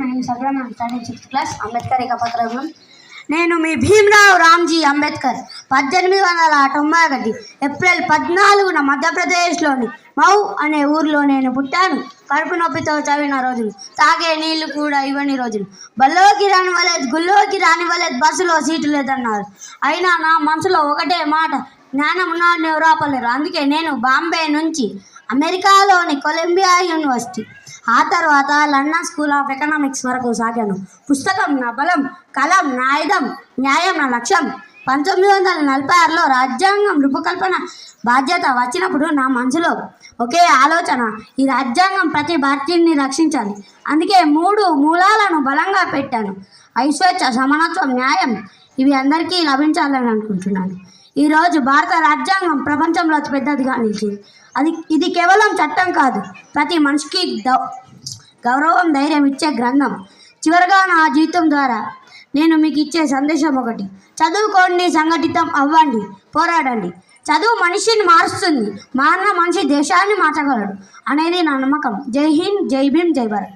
నేను సబ్రహ్మణ్యం standard 6th class Ambedkar ఏకపత్రం. నేను మీ Bhimrao Ramji Ambedkar 1891 April 14న మధ్యప్రదేశ్లోని మౌ అనే ఊరిలో నేను పుట్టాను. కడుపు నొప్పితో చదివిన రోజులు, తాగే నీళ్లు కూడా ఇవ్వని రోజులు, బల్లోకి రానివ్వలేదు, గుళ్ళోకి రానివ్వలేదు, బస్సులో సీటు లేదన్నారు. అయినా నా మనసులో ఒకటే మాట, జ్ఞానం ఉన్నాడు ఎవరు ఆపలేరు. అందుకే నేను బాంబే నుంచి అమెరికాలోని కొలంబియా యూనివర్సిటీ, ఆ తర్వాత లండన్ స్కూల్ ఆఫ్ ఎకనామిక్స్ వరకు సాగాను. పుస్తకం నా బలం, కలం నా ఆయుధం, న్యాయం నా లక్ష్యం. 1946లో రాజ్యాంగం రూపకల్పన బాధ్యత వచ్చినప్పుడు నా మనసులో ఒకే ఆలోచన, ఈ రాజ్యాంగం ప్రతి భారతీయుని రక్షించాలి. అందుకే 3 మూలాలను బలంగా పెట్టాను. ఐస్వేచ్ఛ, సమానత్వం, న్యాయం, ఇవి అందరికీ లభించాలని అనుకుంటున్నాను. ఈరోజు భారత రాజ్యాంగం ప్రపంచంలో అతి పెద్దదిగా నిలిచింది. ఇది కేవలం చట్టం కాదు, ప్రతి మనిషికి గౌరవం, ధైర్యం ఇచ్చే గ్రంథం. చివరగా నా జీవితం ద్వారా నేను మీకు ఇచ్చే సందేశం ఒకటి: చదువుకోండి, సంఘటితం అవ్వండి, పోరాడండి. చదువు మనిషిని మారుస్తుంది, మారిన మనిషి దేశాన్ని మార్చగలడు అనేది నా నమ్మకం. జై హింద్, జై భీమ్, జై భారత్.